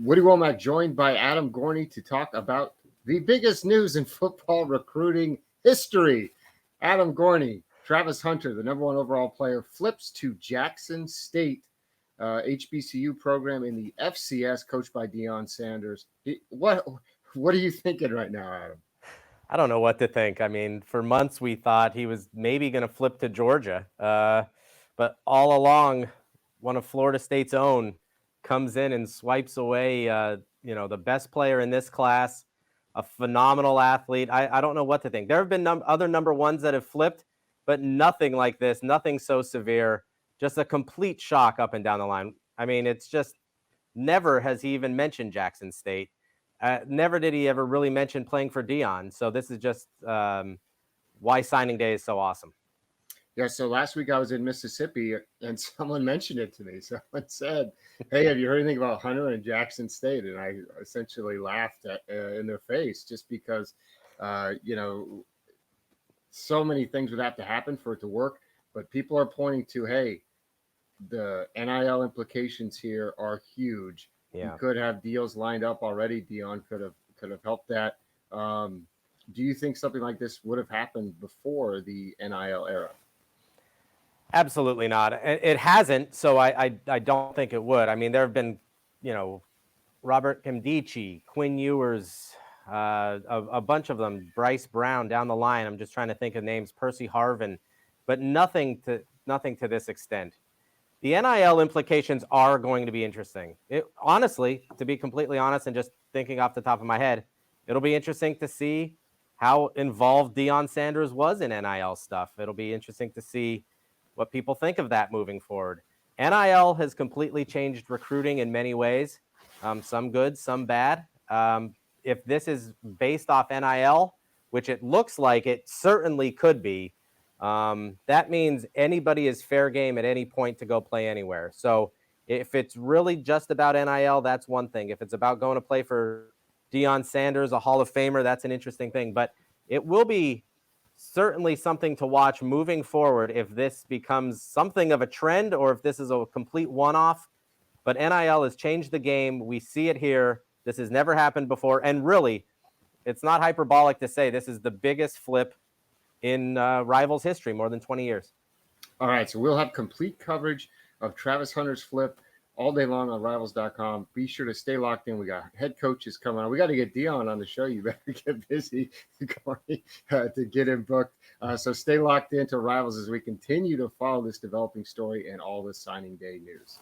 Woody Wommack joined by Adam Gorney to talk about the biggest news in football recruiting history. Adam Gorney, Travis Hunter, the number one overall player, flips to Jackson State, HBCU program in the FCS, coached by Deion Sanders. What are you thinking right now, Adam? I don't know what to think. I mean, for months we thought he was maybe going to flip to Georgia, but all along, one of Florida State's own comes in and swipes away, the best player in this class, a phenomenal athlete. I don't know what to think. There have been other number ones that have flipped, but nothing like this, nothing so severe, just a complete shock up and down the line. I mean, it's just never has he even mentioned Jackson State. Never did he ever really mention playing for Deion. So this is just why signing day is so awesome. Yeah, so last week I was in Mississippi and someone mentioned it to me. Someone said, "Hey, have you heard anything about Hunter and Jackson State?" And I essentially laughed in their face just because, so many things would have to happen for it to work. But people are pointing to, hey, the NIL implications here are huge. Yeah. You could have deals lined up already. Deion could have helped that. Do you think something like this would have happened before the NIL era? Absolutely not. It hasn't, so I don't think it would. I mean, there have been, Robert Kimdichie, Quinn Ewers, a bunch of them, Bryce Brown down the line. I'm just trying to think of names, Percy Harvin, but nothing to this extent. The NIL implications are going to be interesting. Honestly, to be completely honest, and just thinking off the top of my head, it'll be interesting to see how involved Deion Sanders was in NIL stuff. It'll be interesting to see what people think of that moving forward. NIL has completely changed recruiting in many ways, some good, some bad. If this is based off NIL, which it looks like it certainly could be, that means anybody is fair game at any point to go play anywhere. So if it's really just about NIL, that's one thing. If it's about going to play for Deion Sanders, a Hall of Famer, that's an interesting thing. But it will be certainly something to watch moving forward if this becomes something of a trend or if this is a complete one-off. But NIL has changed the game. We see it here. This has never happened before. And really, it's not hyperbolic to say this is the biggest flip in Rivals history, more than 20 years. All right, so we'll have complete coverage of Travis Hunter's flip all day long on Rivals.com. Be sure to stay locked in. We got head coaches coming on. We got to get Deion on the show. You better get busy to get him booked. So stay locked into Rivals as we continue to follow this developing story and all this signing day news.